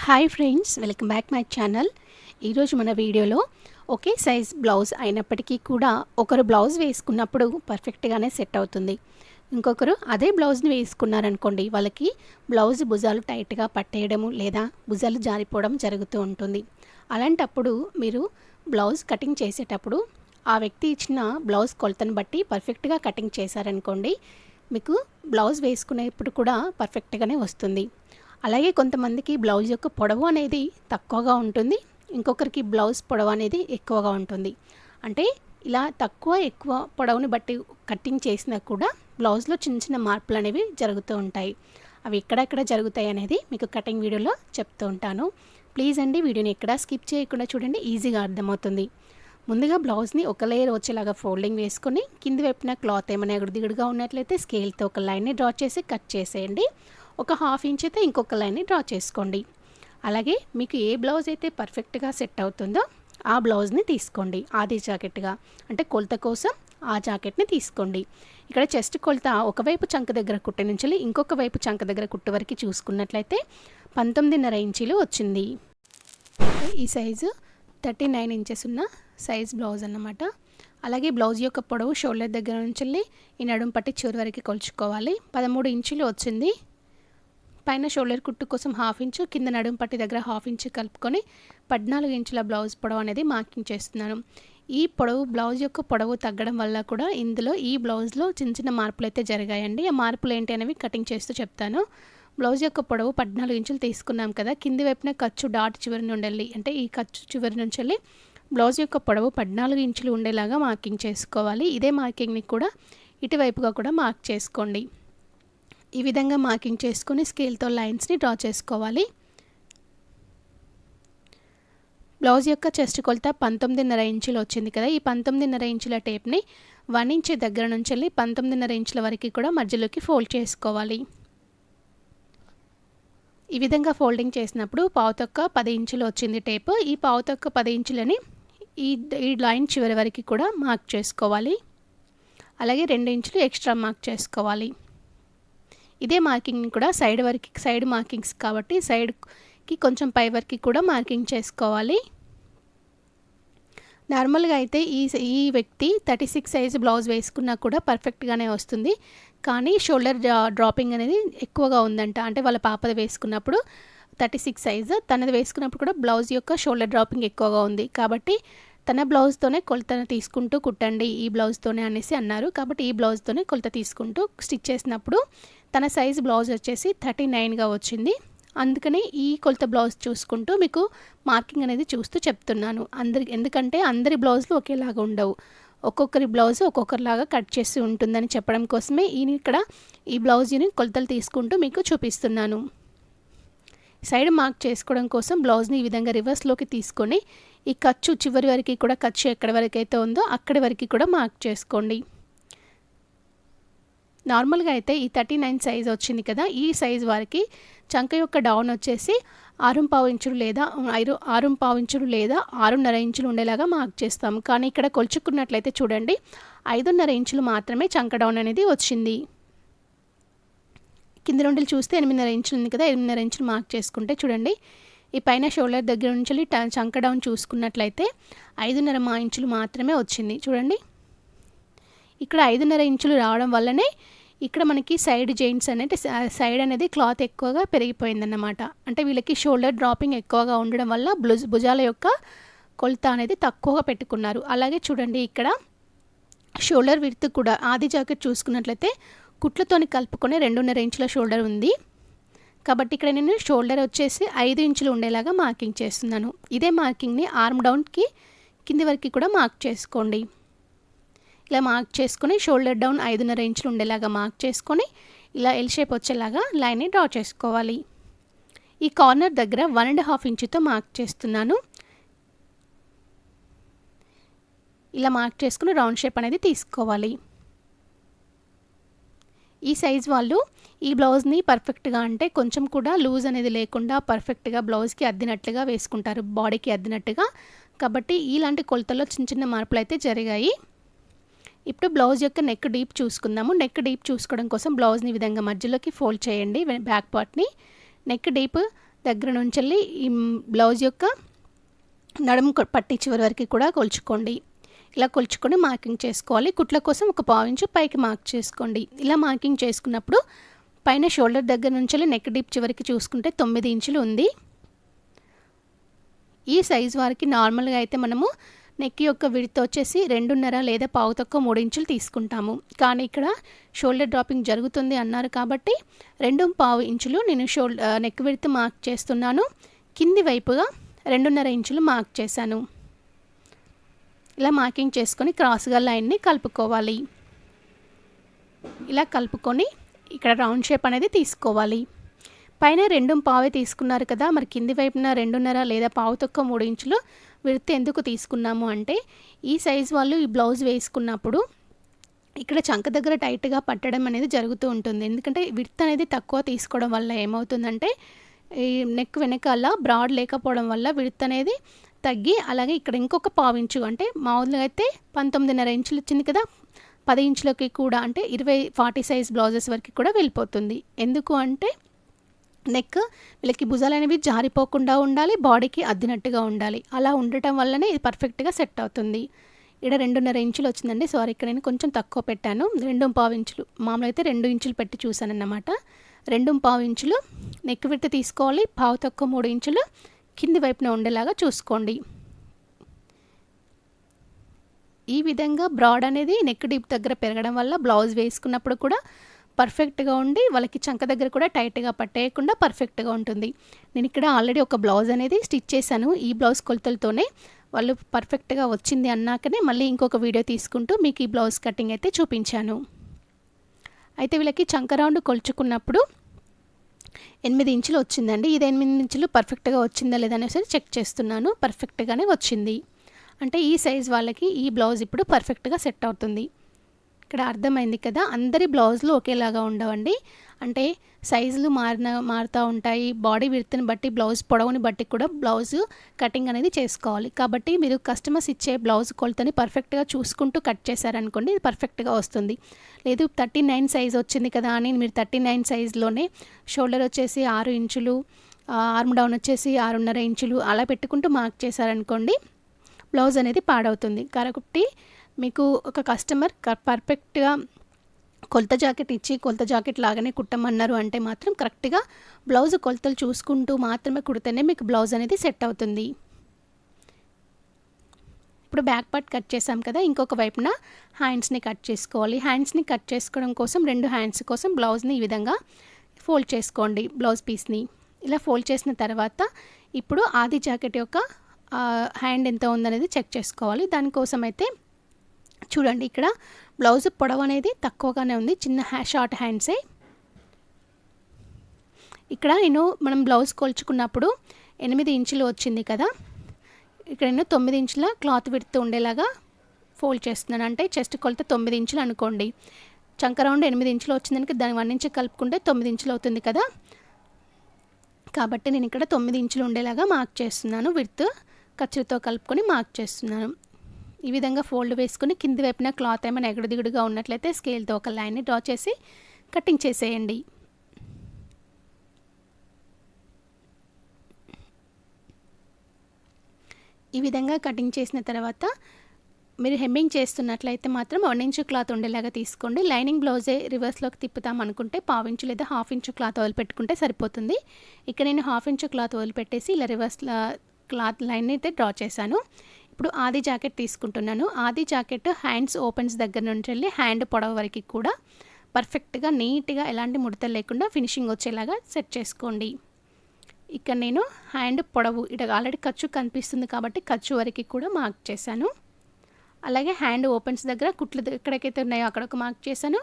Hi friends, welcome back my channel. ఈరోజు మన వీడియోలో ఒకే సైజ్ బ్లౌజ్ అయినప్పటికీ కూడా ఒకరు బ్లౌజ్ వేసుకున్నప్పుడు పర్ఫెక్ట్గానే సెట్ అవుతుంది. ఇంకొకరు అదే బ్లౌజ్ని వేసుకున్నారనుకోండి, వాళ్ళకి బ్లౌజ్ భుజాలు టైట్గా పట్టేయడము లేదా భుజాలు జారిపోవడం జరుగుతూ ఉంటుంది. అలాంటప్పుడు మీరు బ్లౌజ్ కటింగ్ చేసేటప్పుడు ఆ వ్యక్తి ఇచ్చిన బ్లౌజ్ కొలతను బట్టి పర్ఫెక్ట్గా కటింగ్ చేశారనుకోండి, మీకు బ్లౌజ్ వేసుకునేప్పుడు కూడా పర్ఫెక్ట్గానే వస్తుంది. అలాగే కొంతమందికి బ్లౌజ్ యొక్క పొడవు అనేది తక్కువగా ఉంటుంది, ఇంకొకరికి బ్లౌజ్ పొడవు అనేది ఎక్కువగా ఉంటుంది. అంటే ఇలా తక్కువ ఎక్కువ పొడవుని బట్టి కటింగ్ చేసినా కూడా బ్లౌజ్లో చిన్న చిన్న మార్పులు అనేవి జరుగుతూ ఉంటాయి. అవి ఎక్కడెక్కడ జరుగుతాయి అనేది మీకు కటింగ్ వీడియోలో చెప్తూ ఉంటాను. ప్లీజ్ అండి, వీడియోని ఎక్కడ స్కిప్ చేయకుండా చూడండి, ఈజీగా అర్థమవుతుంది. ముందుగా బ్లౌజ్ని ఒక లేయర్ వచ్చేలాగా ఫోల్డింగ్ వేసుకొని కింది వైపున క్లాత్ ఏమైనా ఎగుడుదిగుడుగా ఉన్నట్లయితే స్కేల్తో ఒక లైన్ని డ్రా చేసి కట్ చేసేయండి. ఒక హాఫ్ ఇంచ్ అయితే ఇంకొక లైన్ని డ్రా చేసుకోండి. అలాగే మీకు ఏ బ్లౌజ్ అయితే పర్ఫెక్ట్గా సెట్ అవుతుందో ఆ బ్లౌజ్ని తీసుకోండి. ఆది జాకెట్గా అంటే కొలత కోసం ఆ జాకెట్ని తీసుకోండి. ఇక్కడ చెస్ట్ కొలత ఒకవైపు చంక దగ్గర కుట్టు నుంచి ఇంకొక వైపు చంక దగ్గర కుట్టు వరకు చూసుకున్నట్లయితే 19.5 ఇంచీలు వచ్చింది. ఈ సైజు 39 ఇంచెస్ ఉన్న సైజ్ బ్లౌజ్ అన్నమాట. అలాగే బ్లౌజ్ యొక్క పొడవు షోల్డర్ దగ్గర నుంచి ఈ నడుం పట్టి చివరి వరకు కొలుచుకోవాలి. 13 ఇంచులు వచ్చింది. పైన షోల్డర్ కుట్టు కోసం హాఫ్ ఇంచు, కింద నడుం పట్టి దగ్గర హాఫ్ ఇంచు కలుపుకొని 14 ఇంచుల బ్లౌజ్ పొడవు అనేది మార్కింగ్ చేస్తున్నాను. ఈ పొడవు బ్లౌజ్ యొక్క పొడవు తగ్గడం వల్ల కూడా ఇందులో ఈ బ్లౌజ్లో చిన్న చిన్న మార్పులు అయితే జరిగాయండి. ఆ మార్పులు ఏంటి అనేవి కటింగ్ చేస్తూ చెప్తాను. బ్లౌజ్ యొక్క పొడవు 14 ఇంచులు తీసుకున్నాం కదా, కింది వైపున ఖర్చు డాట్ చివరి నుండి వెళ్ళి అంటే ఈ ఖర్చు చివరి నుంచి వెళ్ళి బ్లౌజ్ యొక్క పొడవు 14 ఇంచులు ఉండేలాగా మార్కింగ్ చేసుకోవాలి. ఇదే మార్కింగ్ని కూడా ఇటువైపుగా కూడా మార్క్ చేసుకోండి. ఈ విధంగా మార్కింగ్ చేసుకొని స్కేల్తో లైన్స్ని డ్రా చేసుకోవాలి. బ్లౌజ్ యొక్క చెస్ట్ కొలత 19.5 ఇంచులు వచ్చింది కదా, ఈ 19.5 ఇంచుల టేప్ని 1 ఇంచ్ దగ్గర నుంచి వెళ్ళి 19.5 ఇంచుల వరకు కూడా మధ్యలోకి ఫోల్డ్ చేసుకోవాలి. ఈ విధంగా ఫోల్డింగ్ చేసినప్పుడు పావుతొక్క 10 ఇంచులు వచ్చింది టేప్. ఈ పావుతొక్క 10 ఇంచులని ఈ లైన్ చివరి వరకు కూడా మార్క్ చేసుకోవాలి. అలాగే 2 ఇంచులు ఎక్స్ట్రా మార్క్ చేసుకోవాలి. ఇదే మార్కింగ్ని కూడా సైడ్ మార్కింగ్స్ కాబట్టి సైడ్కి కొంచెం పై వరకు కూడా మార్కింగ్ చేసుకోవాలి. నార్మల్గా అయితే ఈ వ్యక్తి 36 సైజు బ్లౌజ్ వేసుకున్నా కూడా పర్ఫెక్ట్గానే వస్తుంది. కానీ షోల్డర్ డ్రాపింగ్ అనేది ఎక్కువగా ఉందంట. అంటే వాళ్ళ పాపది వేసుకున్నప్పుడు 36 సైజు, తనది వేసుకున్నప్పుడు కూడా బ్లౌజ్ యొక్క షోల్డర్ డ్రాపింగ్ ఎక్కువగా ఉంది. కాబట్టి తన బ్లౌజ్తోనే కొలతను తీసుకుంటూ కుట్టండి ఈ బ్లౌజ్తోనే అనేసి అన్నారు. కాబట్టి ఈ బ్లౌజ్తోనే కొలత తీసుకుంటూ స్టిచ్ చేసినప్పుడు తన సైజ్ బ్లౌజ్ వచ్చేసి 39గా వచ్చింది. అందుకని ఈ కొలత బ్లౌజ్ చూసుకుంటూ మీకు మార్కింగ్ అనేది చూస్తూ చెప్తున్నాను. ఎందుకంటే అందరి బ్లౌజులు ఒకేలాగా ఉండవు, ఒక్కొక్కరి బ్లౌజ్ ఒక్కొక్కరిలాగా కట్ చేసి ఉంటుందని చెప్పడం కోసమే ఇక్కడ ఈ బ్లౌజ్ని కొలతలు తీసుకుంటూ మీకు చూపిస్తున్నాను. సైడ్ మార్క్ చేసుకోవడం కోసం బ్లౌజ్ని ఈ విధంగా రివర్స్లోకి తీసుకొని ఈ ఖర్చు చివరి వరకు కూడా ఖర్చు ఎక్కడి వరకు అయితే ఉందో అక్కడి వరకు కూడా మార్క్ చేసుకోండి. నార్మల్గా అయితే ఈ 39 సైజ్ వచ్చింది కదా, ఈ సైజ్ వారికి చంక యొక్క డౌన్ వచ్చేసి 6.5 ఇంచులు లేదా 6.5 ఇంచులు లేదా 6.5 ఇంచులు ఉండేలాగా మార్క్ చేస్తాము. కానీ ఇక్కడ కొలుచుకున్నట్లయితే చూడండి 5.5 ఇంచులు మాత్రమే చంక డౌన్ అనేది వచ్చింది. కింద నుండి చూస్తే 8.5 ఇంచులు ఉంది కదా, 8.5 ఇంచులు మార్క్ చేసుకుంటే చూడండి ఈ పైన షోల్డర్ దగ్గర నుంచి చంక డౌన్ చూసుకున్నట్లయితే 5.5 ఇంచులు మాత్రమే వచ్చింది. చూడండి ఇక్కడ 5.5 ఇంచులు రావడం వల్లనే ఇక్కడ మనకి సైడ్ జెయింట్స్ అనేది సైడ్ అనేది క్లాత్ ఎక్కువగా పెరిగిపోయిందన్నమాట. అంటే వీళ్ళకి షోల్డర్ డ్రాపింగ్ ఎక్కువగా ఉండడం వల్ల భుజాల యొక్క కొలత అనేది తక్కువగా పెట్టుకున్నారు. అలాగే చూడండి ఇక్కడ షోల్డర్ విడ్త్ కూడా ఆది జాకెట్ చూసుకున్నట్లయితే కుట్లతోని కలుపుకొని 2.5 ఇంచుల షోల్డర్ ఉంది. కాబట్టి ఇక్కడ నేను షోల్డర్ వచ్చేసి 5 ఇంచులు ఉండేలాగా మార్కింగ్ చేస్తున్నాను. ఇదే మార్కింగ్ని ఆర్మ్ డౌన్కి కింది వరకు కూడా మార్క్ చేసుకోండి. ఇలా మార్క్ చేసుకొని షోల్డర్ డౌన్ 5.5 ఇంచులు ఉండేలాగా మార్క్ చేసుకొని ఇలా ఎల్ షేప్ వచ్చేలాగా లైన్ని డ్రా చేసుకోవాలి. ఈ కార్నర్ దగ్గర 1.5 ఇంచుతో మార్క్ చేస్తున్నాను. ఇలా మార్క్ చేసుకుని రౌండ్ షేప్ అనేది తీసుకోవాలి. ఈ సైజ్ వాళ్ళు ఈ బ్లౌజ్ని పర్ఫెక్ట్గా అంటే కొంచెం కూడా లూజ్ అనేది లేకుండా పర్ఫెక్ట్గా బ్లౌజ్కి అద్దినట్లుగా వేసుకుంటారు, బాడీకి అద్దినట్టుగా. కాబట్టి ఇలాంటి కొలతల్లో చిన్న చిన్న మార్పులు అయితే జరిగాయి. ఇప్పుడు బ్లౌజ్ యొక్క నెక్ డీప్ చూసుకుందాము. నెక్ డీప్ చూసుకోవడం కోసం బ్లౌజ్ని ఈ విధంగా మధ్యలోకి ఫోల్డ్ చేయండి బ్యాక్ పార్ట్ని. నెక్ డీప్ దగ్గర నుంచి వెళ్ళి ఈ బ్లౌజ్ యొక్క నడుము పట్టి చివరి వరకు కూడా కొలుచుకోండి. ఇలా కొలుచుకొని మార్కింగ్ చేసుకోవాలి. కుట్ల కోసం ఒక పావు ఇంచు పైకి మార్క్ చేసుకోండి. ఇలా మార్కింగ్ చేసుకున్నప్పుడు పైన షోల్డర్ దగ్గర నుంచి నెక్ డీప్ చివరికి చూసుకుంటే 9 ఇంచులు ఉంది. ఈ సైజ్ వారికి నార్మల్గా అయితే మనము నెక్ యొక్క విడ్త్ వచ్చేసి 2.5 లేదా పావు తక్కువ 3 ఇంచులు తీసుకుంటాము. కానీ ఇక్కడ షోల్డర్ డ్రాపింగ్ జరుగుతుంది అన్నారు కాబట్టి 2.5 ఇంచులు నేను నెక్ విడ్త్ మార్క్ చేస్తున్నాను. కింది వైపుగా 2.5 ఇంచులు మార్క్ చేశాను. ఇలా మార్కింగ్ చేసుకొని క్రాస్గా లైన్ని కలుపుకోవాలి. ఇలా కలుపుకొని ఇక్కడ రౌండ్ షేప్ అనేది తీసుకోవాలి. పైన 2.5 తీసుకున్నారు కదా, మరి కింది వైపున 2.5 లేదా పావు తక్కువ 3 ఇంచులు విడ్త్ ఎందుకు తీసుకున్నాము అంటే ఈ సైజ్ వాళ్ళు ఈ బ్లౌజ్ వేసుకున్నప్పుడు ఇక్కడ చంక దగ్గర టైట్గా పట్టడం అనేది జరుగుతూ ఉంటుంది. ఎందుకంటే విడ్త్ అనేది తక్కువ తీసుకోవడం వల్ల ఏమవుతుందంటే ఈ నెక్ వెనకాల బ్రాడ్ లేకపోవడం వల్ల విడ్త్ అనేది తగ్గి, అలాగే ఇక్కడ ఇంకొక పావు ఇంచు అంటే మామూలుగా అయితే 19.5 ఇంచులు వచ్చింది కదా, 10 ఇంచులకి కూడా అంటే 20-40 సైజ్ బ్లౌజెస్ వరకు కూడా వెళ్ళిపోతుంది. ఎందుకు అంటే నెక్ వీళ్ళకి భుజాలు అనేవి జారిపోకుండా ఉండాలి, బాడీకి అద్దినట్టుగా ఉండాలి. అలా ఉండటం వల్లనే ఇది పర్ఫెక్ట్గా సెట్ అవుతుంది. ఇక్కడ 2.5 ఇంచులు వచ్చిందండి. సారీ, ఇక్కడ నేను కొంచెం తక్కువ పెట్టాను. 2.5 ఇంచులు మామూలుగా అయితే 2 ఇంచులు పెట్టి చూసానన్నమాట. 2.5 ఇంచులు నెక్ విడ్త్ తీసుకోవాలి. పావు తక్కువ 3 ఇంచులు కింది వైపున ఉండేలాగా చూసుకోండి. ఈ విధంగా బ్రాడ్ అనేది నెక్ డీప్ దగ్గర పెరగడం వల్ల బ్లౌజ్ వేసుకున్నప్పుడు కూడా పర్ఫెక్ట్గా ఉండి వాళ్ళకి చంక దగ్గర కూడా టైట్గా పట్టేయకుండా పర్ఫెక్ట్గా ఉంటుంది. నేను ఇక్కడ ఆల్రెడీ ఒక బ్లౌజ్ అనేది స్టిచ్ చేశాను. ఈ బ్లౌజ్ కొలతలతోనే వాళ్ళు పర్ఫెక్ట్గా వచ్చింది అన్నాకనే మళ్ళీ ఇంకొక వీడియో తీసుకుంటూ మీకు ఈ బ్లౌజ్ కటింగ్ అయితే చూపించాను. అయితే వీళ్ళకి చంక రౌండ్ కొలుచుకున్నప్పుడు 8 ఇంచులు వచ్చిందండి. ఇది 8 ఇంచులు పర్ఫెక్ట్గా వచ్చిందా లేదా అనేసి చెక్ చేస్తున్నాను. పర్ఫెక్ట్గానే వచ్చింది. అంటే ఈ సైజ్ వాళ్ళకి ఈ బ్లౌజ్ ఇప్పుడు పర్ఫెక్ట్గా సెట్ అవుతుంది. ఇక్కడ అర్థమైంది కదా, అందరి బ్లౌజులు ఒకేలాగా ఉండవండి. అంటే సైజులు మారుతూ ఉంటాయి. బాడీ విడ్త్ని బట్టి, బ్లౌజ్ పొడవుని బట్టి కూడా బ్లౌజు కటింగ్ అనేది చేసుకోవాలి. కాబట్టి మీరు కస్టమర్స్ ఇచ్చే బ్లౌజ్ కొలతని పర్ఫెక్ట్గా చూసుకుంటూ కట్ చేశారనుకోండి, ఇది పర్ఫెక్ట్గా వస్తుంది. లేదు 39 సైజ్ వచ్చింది కదా అని మీరు 39 సైజులోనే షోల్డర్ వచ్చేసి 6 ఇంచులు, ఆర్మ్ డౌన్ వచ్చేసి 6.5 ఇంచులు అలా పెట్టుకుంటూ మార్క్ చేశారనుకోండి, బ్లౌజ్ అనేది పాడవుతుంది. కాబట్టి మీకు ఒక కస్టమర్ పర్ఫెక్ట్గా కొలత జాకెట్ ఇచ్చి కొలత జాకెట్ లాగానే కుట్టమన్నారు అంటే మాత్రం కరెక్ట్గా బ్లౌజ్ కొలతలు చూసుకుంటూ మాత్రమే కుడితేనే మీకు బ్లౌజ్ అనేది సెట్ అవుతుంది. ఇప్పుడు బ్యాక్ పార్ట్ కట్ చేసాం కదా, ఇంకొక వైపున హ్యాండ్స్ని కట్ చేసుకోవాలి. హ్యాండ్స్ని కట్ చేసుకోవడం కోసం 2 హ్యాండ్స్ కోసం బ్లౌజ్ని ఈ విధంగా ఫోల్డ్ చేసుకోండి. బ్లౌజ్ పీస్ని ఇలా ఫోల్డ్ చేసిన తర్వాత ఇప్పుడు ఆది జాకెట్ యొక్క హ్యాండ్ ఎంత ఉందనేది చెక్ చేసుకోవాలి. దానికోసం అయితే చూడండి, ఇక్కడ బ్లౌజ్ పొడవు అనేది తక్కువగానే ఉంది, చిన్న షార్ట్ హ్యాండ్సే. ఇక్కడ మనం బ్లౌజ్ కొలుచుకున్నప్పుడు 8 ఇంచులు వచ్చింది కదా, ఇక్కడ నేను 9 ఇంచుల క్లాత్ విడ్త్ ఉండేలాగా ఫోల్డ్ చేస్తున్నాను. అంటే చెస్ట్ కొలత 9 ఇంచులు అనుకోండి. చంక రౌండ్ 8 ఇంచులు వచ్చిందానికి దాన్ని 1 ఇంచు కలుపుకుంటే 9 ఇంచులు అవుతుంది కదా. కాబట్టి నేను ఇక్కడ 9 ఇంచులు ఉండేలాగా మార్క్ చేస్తున్నాను. విడ్త్ ఖర్చులతో కలుపుకొని మార్క్ చేస్తున్నాను. ఈ విధంగా ఫోల్డ్ వేసుకుని కింది వైపున క్లాత్ ఏమైనా ఎగుడు దిగుడుగా ఉన్నట్లయితే స్కేల్తో ఒక లైన్ని డ్రా చేసి కటింగ్ చేసేయండి. ఈ విధంగా కటింగ్ చేసిన తర్వాత మీరు హెమ్మింగ్ చేస్తున్నట్లయితే మాత్రం 1 ఇంచు క్లాత్ ఉండేలాగా తీసుకోండి. లైనింగ్ బ్లౌజే రివర్స్లోకి తిప్పుతాం అనుకుంటే 1/2 ఇంచు లేదా 1/2 ఇంచు క్లాత్ వదిలిపెట్టుకుంటే సరిపోతుంది. ఇక్కడ నేను 1/2 ఇంచు క్లాత్ వదిలిపెట్టేసి ఇలా రివర్స్ క్లాత్ లైన్ని అయితే డ్రా చేశాను. ఇప్పుడు ఆది జాకెట్ తీసుకుంటున్నాను. ఆది జాకెట్ హ్యాండ్స్ ఓపెన్స్ దగ్గర నుంచి వెళ్ళి హ్యాండ్ పొడవు వరకు కూడా పర్ఫెక్ట్గా నీట్గా ఎలాంటి ముడతలు లేకుండా ఫినిషింగ్ వచ్చేలాగా సెట్ చేసుకోండి. ఇక్కడ నేను హ్యాండ్ పొడవు ఇక్కడ ఆల్రెడీ ఖర్చు కనిపిస్తుంది కాబట్టి ఖర్చు వరకు కూడా మార్క్ చేశాను. అలాగే హ్యాండ్ ఓపెన్స్ దగ్గర కుట్లు ఎక్కడికైతే ఉన్నాయో అక్కడ ఒక మార్క్ చేశాను,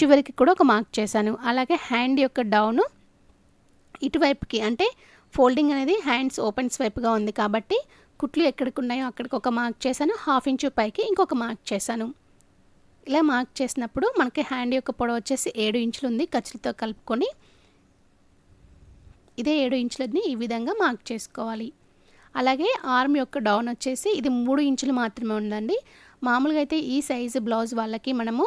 చివరికి కూడా ఒక మార్క్ చేశాను. అలాగే హ్యాండ్ యొక్క డౌను ఇటువైపుకి అంటే ఫోల్డింగ్ అనేది హ్యాండ్స్ ఓపెన్స్ వైపుగా ఉంది కాబట్టి కుట్లు ఎక్కడికి ఉన్నాయో అక్కడికి ఒక మార్క్ చేశాను. 1/2 ఇంచు పైకి ఇంకొక మార్క్ చేశాను. ఇలా మార్క్ చేసినప్పుడు మనకి హ్యాండ్ యొక్క పొడవు వచ్చేసి 7 ఇంచులు ఉంది. ఖర్చులతో కలుపుకొని ఇదే 7 ఇంచులని ఈ విధంగా మార్క్ చేసుకోవాలి. అలాగే ఆర్మ్ యొక్క డౌన్ వచ్చేసి ఇది 3 ఇంచులు మాత్రమే ఉందండి. మామూలుగా అయితే ఈ సైజు బ్లౌజ్ వాళ్ళకి మనము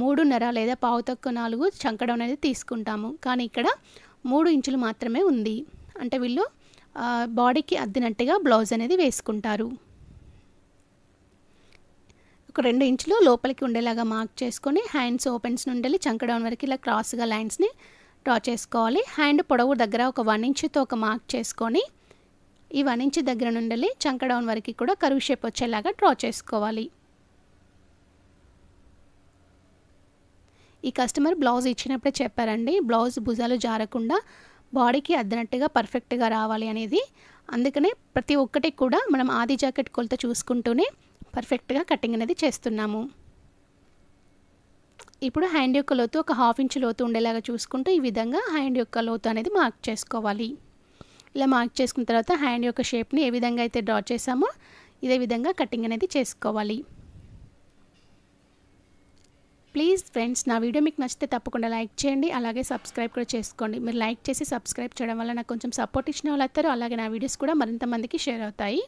3.5 లేదా పావు తక్కువ 4 చంక డౌన్ అనేది తీసుకుంటాము. కానీ ఇక్కడ 3 ఇంచులు మాత్రమే ఉంది. అంటే వీళ్ళు బాడీకి అద్దినట్టుగా బ్లౌజ్ అనేది వేసుకుంటారు. ఒక 2 ఇంచులు లోపలికి ఉండేలాగా మార్క్ చేసుకొని హ్యాండ్స్ ఓపెన్స్ నుండి చంక డౌన్ వరకు ఇలా క్రాస్గా లైన్స్ని డ్రా చేసుకోవాలి. హ్యాండ్ పొడవు దగ్గర ఒక 1 ఇంచుతో ఒక మార్క్ చేసుకొని ఈ 1 ఇంచ్ దగ్గర నుండి చంక డౌన్ వరకు కూడా కర్వ్ షేప్ వచ్చేలాగా డ్రా చేసుకోవాలి. ఈ కస్టమర్ బ్లౌజ్ ఇచ్చినప్పుడే చెప్పారండి, బ్లౌజ్ భుజాలు జారకుండా బాడీకి అద్దినట్టుగా పర్ఫెక్ట్గా రావాలి అనేది. అందుకనే ప్రతి ఒక్కటి కూడా మనం ఆది జాకెట్ కొలత చూసుకుంటూనే పర్ఫెక్ట్గా కటింగ్ అనేది చేస్తున్నాము. ఇప్పుడు హ్యాండ్ యొక్క లోతు ఒక 1/2 ఇంచ్ లోతు ఉండేలాగా చూసుకుంటూ ఈ విధంగా హ్యాండ్ యొక్క లోతు అనేది మార్క్ చేసుకోవాలి. ఇలా మార్క్ చేసుకున్న తర్వాత హ్యాండ్ యొక్క షేప్ని ఏ విధంగా అయితే డ్రా చేసామో ఇదే విధంగా కటింగ్ అనేది చేసుకోవాలి. ప్లీజ్ ఫ్రెండ్స్, నా వీడియో మీకు నచ్చితే తప్పకుండా లైక్ చేయండి, అలాగే సబ్స్క్రైబ్ కూడా చేసుకోండి. మీరు లైక్ చేసి సబ్స్క్రైబ్ చేయడం వల్ల నాకు కొంచెం సపోర్ట్ ఇచ్చిన వాళ్ళు అవుతారు, అలాగే నా వీడియోస్ కూడా మరింత మందికి షేర్ అవుతాయి.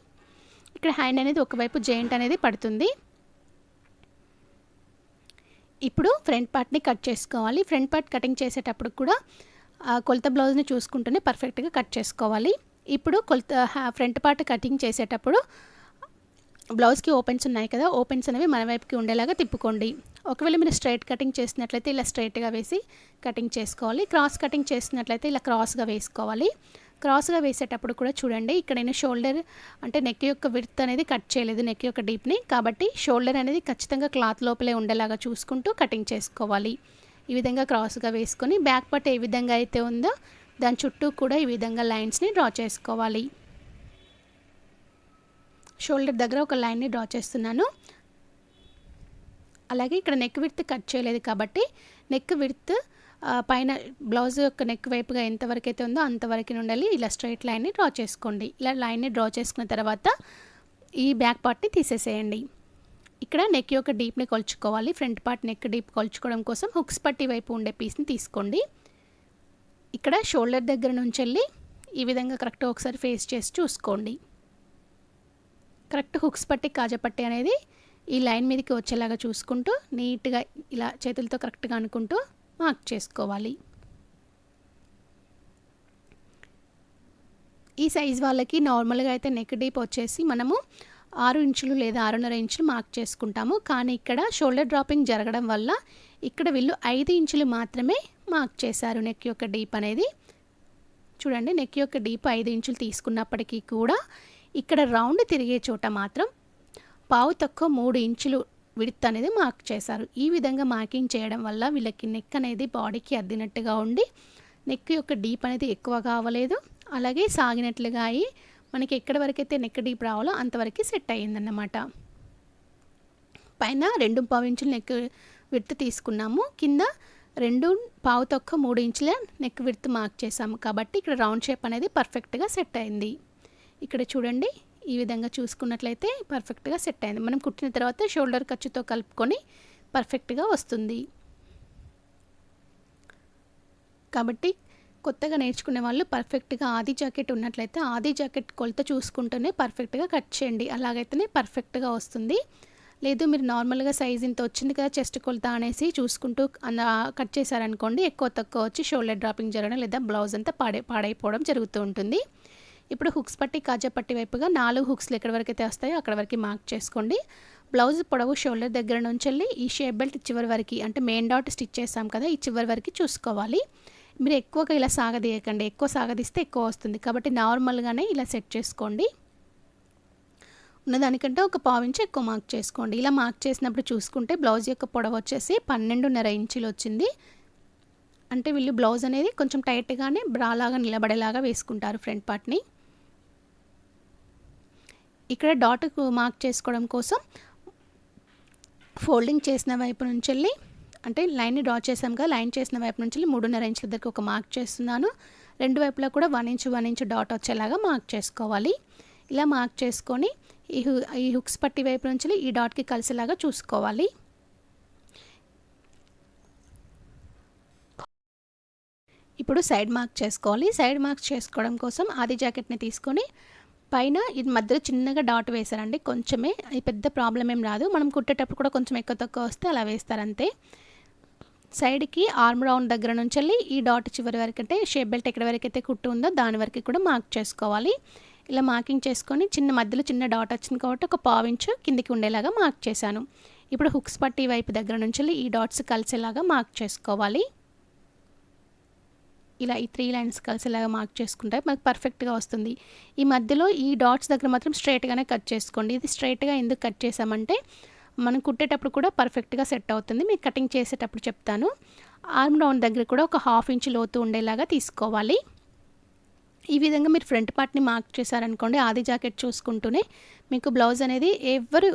ఇక్కడ హ్యాండ్ అనేది ఒకవైపు జాయింట్ అనేది పడుతుంది. ఇప్పుడు ఫ్రంట్ పార్ట్ని కట్ చేసుకోవాలి. ఫ్రంట్ పార్ట్ కటింగ్ చేసేటప్పుడు కూడా కొలత బ్లౌజ్ని చూసుకుంటూనే పర్ఫెక్ట్గా కట్ చేసుకోవాలి. ఇప్పుడు ఫ్రంట్ పార్ట్ కటింగ్ చేసేటప్పుడు బ్లౌజ్కి ఓపెన్స్ ఉన్నాయి కదా, ఓపెన్స్ అనేవి మన వైపుకి ఉండేలాగా తిప్పుకోండి. ఒకవేళ మీరు స్ట్రైట్ కటింగ్ చేసినట్లయితే ఇలా స్ట్రైట్గా వేసి కటింగ్ చేసుకోవాలి. క్రాస్ కటింగ్ చేసినట్లయితే ఇలా క్రాస్గా వేసుకోవాలి. క్రాస్గా వేసేటప్పుడు కూడా చూడండి, ఇక్కడ నేను షోల్డర్ అంటే నెక్ యొక్క విడ్త్ అనేది కట్ చేయలేదు, నెక్ యొక్క డీప్ని. కాబట్టి షోల్డర్ అనేది ఖచ్చితంగా క్లాత్ లోపలే ఉండేలాగా చూసుకుంటూ కటింగ్ చేసుకోవాలి. ఈ విధంగా క్రాస్గా వేసుకొని బ్యాక్ పార్ట్ ఏ విధంగా అయితే ఉందో దాని చుట్టూ కూడా ఈ విధంగా లైన్స్ని డ్రా చేసుకోవాలి. షోల్డర్ దగ్గర ఒక లైన్ని డ్రా చేస్తున్నాను. అలాగే ఇక్కడ నెక్ విడ్త్ కట్ చేయలేదు కాబట్టి నెక్ విడ్త్ పైన బ్లౌజ్ యొక్క నెక్ వైపుగా ఎంతవరకు అయితే ఉందో అంతవరకు నుండి ఇలా స్ట్రైట్ లైన్ని డ్రా చేసుకోండి. ఇలా లైన్ని డ్రా చేసుకున్న తర్వాత ఈ బ్యాక్ పార్ట్ని తీసేసేయండి. ఇక్కడ నెక్ యొక్క డీప్ని కొలుచుకోవాలి. ఫ్రంట్ పార్ట్ నెక్ డీప్ కొలుచుకోవడం కోసం హుక్స్ పట్టి వైపు ఉండే పీస్ని తీసుకోండి. ఇక్కడ షోల్డర్ దగ్గర నుంచి వెళ్ళి ఈ విధంగా కరెక్ట్గా ఒకసారి ఫేస్ చేసి చూసుకోండి. కరెక్ట్ హుక్స్ పట్టి కాజపట్టి అనేది ఈ లైన్ మీదకి వచ్చేలాగా చూసుకుంటూ నీట్గా ఇలా చేతులతో కరెక్ట్గా అనుకుంటూ మార్క్ చేసుకోవాలి. ఈ సైజ్ వాళ్ళకి నార్మల్గా అయితే నెక్ డీప్ వచ్చేసి మనము 6 ఇంచులు లేదా 6.5 ఇంచులు మార్క్ చేసుకుంటాము. కానీ ఇక్కడ షోల్డర్ డ్రాపింగ్ జరగడం వల్ల ఇక్కడ వీళ్ళు 5 ఇంచులు మాత్రమే మార్క్ చేశారు నెక్ యొక్క డీప్ అనేది. చూడండి, నెక్ యొక్క డీప్ 5 ఇంచులు తీసుకున్నప్పటికీ కూడా ఇక్కడ రౌండ్ తిరిగే చోట మాత్రం పావు తక్కువ 3 ఇంచులు విడ్త్ అనేది మార్క్ చేశారు. ఈ విధంగా మార్కింగ్ చేయడం వల్ల వీళ్ళకి నెక్ అనేది బాడీకి అద్దినట్టుగా ఉండి నెక్ యొక్క డీప్ అనేది ఎక్కువగా అవ్వలేదు, అలాగే సాగినట్లుగా అయ్యి మనకి ఎక్కడి వరకైతే నెక్ డీప్ రావాలో అంతవరకు సెట్ అయ్యిందన్నమాట. పైన 2.5 ఇంచుల నెక్ విడ్త్ తీసుకున్నాము, కింద 2.5 తక్కువ 3 ఇంచుల నెక్ విడ్త్ మార్క్ చేసాము. కాబట్టి ఇక్కడ రౌండ్ షేప్ అనేది పర్ఫెక్ట్గా సెట్ అయింది. ఇక్కడ చూడండి, ఈ విధంగా చూసుకున్నట్లయితే పర్ఫెక్ట్గా సెట్ అయింది. మనం కుట్టిన తర్వాత షోల్డర్ ఖర్చుతో కలుపుకొని పర్ఫెక్ట్గా వస్తుంది. కాబట్టి కొత్తగా నేర్చుకునే వాళ్ళు పర్ఫెక్ట్గా ఆది జాకెట్ ఉన్నట్లయితే ఆది జాకెట్ కొలత చూసుకుంటూనే పర్ఫెక్ట్గా కట్ చేయండి. అలాగైతేనే పర్ఫెక్ట్గా వస్తుంది. లేదు మీరు నార్మల్గా సైజ్ ఇంత వచ్చింది కదా చెస్ట్ కొలత అనేసి చూసుకుంటూ కట్ చేశారనుకోండి, ఎక్కువ తక్కువ వచ్చి షోల్డర్ డ్రాపింగ్ జరగడం లేదా బ్లౌజ్ అంతా పాడైపోవడం జరుగుతూ ఉంటుంది. ఇప్పుడు హుక్స్ పట్టి కాజా పట్టి వైపుగా 4 హుక్స్లు ఎక్కడి వరకు అయితే వస్తాయో అక్కడ వరకు మార్క్ చేసుకోండి. బ్లౌజ్ పొడవు షోల్డర్ దగ్గర నుంచి వెళ్ళి ఈ షేప్ బెల్ట్ చివరి వరకు అంటే మెయిన్ డాట్ స్టిచ్ చేసాం కదా, ఈ చివరి వరకు చూసుకోవాలి. మీరు ఎక్కువగా ఇలా సాగదీయకండి, ఎక్కువ సాగదీస్తే ఎక్కువ వస్తుంది. కాబట్టి నార్మల్గానే ఇలా సెట్ చేసుకోండి. ఉన్నదానికంటే ఒక 1/4 ఇంచు ఎక్కువ మార్క్ చేసుకోండి. ఇలా మార్క్ చేసినప్పుడు చూసుకుంటే బ్లౌజ్ యొక్క పొడవు వచ్చేసి 12.5 ఇంచులు వచ్చింది. అంటే వీళ్ళు బ్లౌజ్ అనేది కొంచెం టైట్గానే బ్రాలాగా నిలబడేలాగా వేసుకుంటారు ఫ్రంట్ పార్ట్ని. ఇక్కడ డాట్కు మార్క్ చేసుకోవడం కోసం ఫోల్డింగ్ చేసిన వైపు నుంచి వెళ్ళి అంటే లైన్ని డ్రా చేసాం కదా, లైన్ చేసిన వైపు నుంచి 3.5 ఇంచుల దగ్గర ఒక మార్క్ చేస్తున్నాను. రెండు వైపులా కూడా 1 ఇంచు డాట్ వచ్చేలాగా మార్క్ చేసుకోవాలి. ఇలా మార్క్ చేసుకొని ఈ హుక్స్ పట్టి వైపు నుంచి ఈ డాట్కి కలిసేలాగా చూసుకోవాలి. ఇప్పుడు సైడ్ మార్క్ చేసుకోవాలి. సైడ్ మార్క్ చేసుకోవడం కోసం ఆది జాకెట్ని తీసుకొని పైన ఇది మధ్యలో చిన్నగా డాట్ వేశారండి, కొంచెమే, అది పెద్ద ప్రాబ్లం ఏం రాదు. మనం కుట్టేటప్పుడు కూడా కొంచెం ఎక్కువ తక్కువ వస్తే అలా వేస్తారంతే. సైడ్కి ఆర్మ్ రౌండ్ దగ్గర నుంచి వెళ్ళి ఈ డాట్ చివరి వరకు అంటే షేప్ బెల్ట్ ఎక్కడి వరకు అయితే కుట్టు ఉందో దాని వరకు కూడా మార్క్ చేసుకోవాలి. ఇలా మార్కింగ్ చేసుకొని మధ్యలో చిన్న డాట్ వచ్చింది కాబట్టి ఒక పావు ఇంచు కిందికి ఉండేలాగా మార్క్ చేశాను. ఇప్పుడు హుక్స్ పట్టీ వైపు దగ్గర నుంచి వెళ్ళి ఈ డాట్స్ కలిసేలాగా మార్క్ చేసుకోవాలి. ఇలా ఈ 3 లైన్స్ కలిసేలాగా మార్క్ చేసుకుంటే మనకు పర్ఫెక్ట్గా వస్తుంది. ఈ మధ్యలో ఈ డాట్స్ దగ్గర మాత్రం స్ట్రైట్గానే కట్ చేసుకోండి. ఇది స్ట్రైట్గా ఎందుకు కట్ చేసామంటే మనం కుట్టేటప్పుడు కూడా పర్ఫెక్ట్గా సెట్ అవుతుంది. మీకు కటింగ్ చేసేటప్పుడు చెప్తాను. ఆర్మ్ రౌండ్ దగ్గర కూడా ఒక 1/2 ఇంచ్ లోతు ఉండేలాగా తీసుకోవాలి. ఈ విధంగా మీరు ఫ్రంట్ పార్ట్ని మార్క్ చేశారనుకోండి, ఆది జాకెట్ చూసుకుంటూనే మీకు బ్లౌజ్ అనేది ఎవరు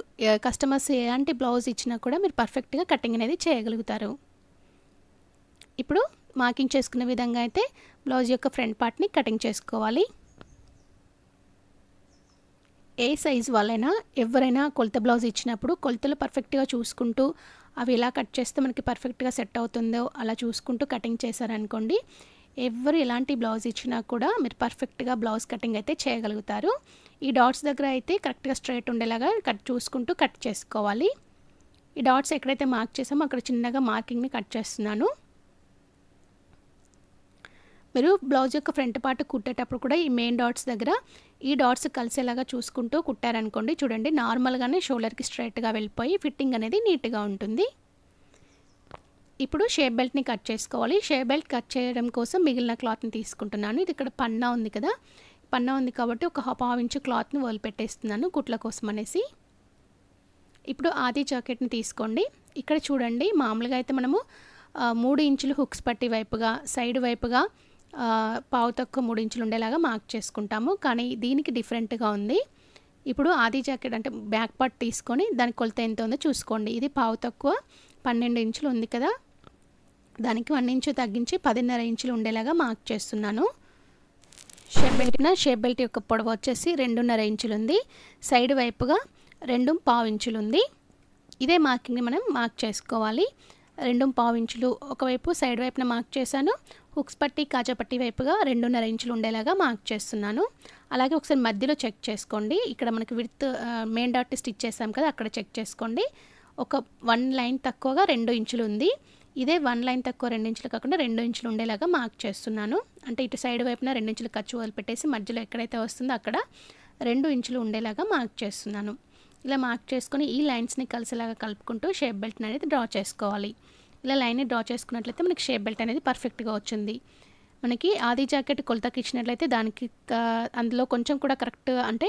కస్టమర్స్ ఎలాంటి బ్లౌజ్ ఇచ్చినా కూడా మీరు పర్ఫెక్ట్గా కటింగ్ అనేది చేయగలుగుతారు. ఇప్పుడు మార్కింగ్ చేసుకున్న విధంగా అయితే బ్లౌజ్ యొక్క ఫ్రంట్ పార్ట్ని కటింగ్ చేసుకోవాలి. ఏ సైజ్ వాళ్ళైనా ఎవరైనా కొలత బ్లౌజ్ ఇచ్చినప్పుడు కొలతలు పర్ఫెక్ట్గా చూసుకుంటూ అవి ఎలా కట్ చేస్తే మనకి పర్ఫెక్ట్గా సెట్ అవుతుందో అలా చూసుకుంటూ కటింగ్ చేశారనుకోండి, ఎవరు ఎలాంటి బ్లౌజ్ ఇచ్చినా కూడా మీరు పర్ఫెక్ట్గా బ్లౌజ్ కటింగ్ అయితే చేయగలుగుతారు. ఈ డాట్స్ దగ్గర అయితే కరెక్ట్గా స్ట్రైట్ ఉండేలాగా చూసుకుంటూ కట్ చేసుకోవాలి. ఈ డాట్స్ ఎక్కడైతే మార్క్ చేసామో అక్కడ చిన్నగా మార్కింగ్ని కట్ చేస్తున్నాను. మీరు బ్లౌజ్ యొక్క ఫ్రంట్ పార్ట్ కుట్టేటప్పుడు కూడా ఈ మెయిన్ డాట్స్ దగ్గర ఈ డాట్స్ కలిసేలాగా చూసుకుంటూ కుట్టారనుకోండి, చూడండి నార్మల్గానే షోల్డర్కి స్ట్రైట్గా వెళ్ళిపోయి ఫిట్టింగ్ అనేది నీట్గా ఉంటుంది. ఇప్పుడు షేప్ బెల్ట్ని కట్ చేసుకోవాలి. షేప్ బెల్ట్ కట్ చేయడం కోసం మిగిలిన క్లాత్ని తీసుకుంటున్నాను. ఇది ఇక్కడ పన్నా ఉంది కదా, పన్నా ఉంది కాబట్టి ఒక 1/2 ఇంచు క్లాత్ని వదిలిపెట్టేస్తున్నాను కుట్ల కోసం అనేసి. ఇప్పుడు ఆది జాకెట్ని తీసుకోండి. ఇక్కడ చూడండి మామూలుగా అయితే మనము 3 ఇంచులు హుక్స్ పట్టి వైపుగా సైడ్ వైపుగా పావు తక్కువ 3 ఇంచులు ఉండేలాగా మార్క్ చేసుకుంటాము. కానీ దీనికి డిఫరెంట్గా ఉంది. ఇప్పుడు ఆది జాకెట్ అంటే బ్యాక్ పార్ట్ తీసుకొని దాని కొలత ఎంత ఉందో చూసుకోండి. ఇది పావు తక్కువ 12 ఇంచులు ఉంది కదా, దానికి 1 ఇంచు తగ్గించి 10.5 ఇంచులు ఉండేలాగా మార్క్ చేస్తున్నాను. షేప్ బెల్ట్ యొక్క పొడవు వచ్చేసి 2.5 ఇంచులు ఉంది. సైడ్ వైపుగా 2.5 ఇంచులు ఉంది. ఇదే మార్కింగ్ని మనం మార్క్ చేసుకోవాలి. 2.5 ఇంచులు ఒకవైపు సైడ్ వైపున మార్క్ చేశాను. హుక్స్ పట్టి కాజా పట్టి వైపుగా 2.5 ఇంచులు ఉండేలాగా మార్క్ చేస్తున్నాను. అలాగే ఒకసారి మధ్యలో చెక్ చేసుకోండి. ఇక్కడ మనకి విడ్త్ మెయిన్ డాట్ స్టిచ్ చేసాం కదా, అక్కడ చెక్ చేసుకోండి. ఒక 1 లైన్ తక్కువగా 2 ఇంచులు ఉంది. ఇదే 1 లైన్ తక్కువ 2 ఇంచులు కాకుండా 2 ఇంచులు ఉండేలాగా మార్క్ చేస్తున్నాను. అంటే ఇటు సైడ్ వైపున 2 ఇంచులు ఖర్చు వదిలిపెట్టేసి మధ్యలో ఎక్కడైతే వస్తుందో అక్కడ 2 ఇంచులు ఉండేలాగా మార్క్ చేస్తున్నాను. ఇలా మార్క్ చేసుకొని ఈ లైన్స్ని కలిసేలాగా కలుపుకుంటూ షేప్ బెల్ట్ అనేది డ్రా చేసుకోవాలి. ఇలా లైన్ని డ్రా చేసుకున్నట్లయితే మనకి షేప్ బెల్ట్ అనేది పర్ఫెక్ట్గా వచ్చింది. మనకి ఆది జాకెట్ కొలతకి ఇచ్చినట్లయితే దానికి అందులో కొంచెం కూడా కరెక్ట్ అంటే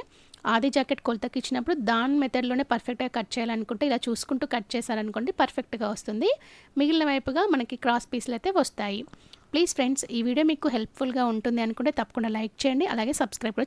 ఆది జాకెట్ కొలతకి ఇచ్చినప్పుడు దాని మెథడ్లోనే పర్ఫెక్ట్గా కట్ చేయాలనుకుంటే ఇలా చూసుకుంటూ కట్ చేశారనుకోండి పర్ఫెక్ట్గా వస్తుంది. మిగిలిన వైపుగా మనకి క్రాస్ పీస్లు అయితే వస్తాయి. ప్లీజ్ ఫ్రెండ్స్, ఈ వీడియో మీకు హెల్ప్ఫుల్గా ఉంటుంది అనుకుంటే తప్పకుండా లైక్ చేయండి, అలాగే సబ్స్క్రైబ్ కూడా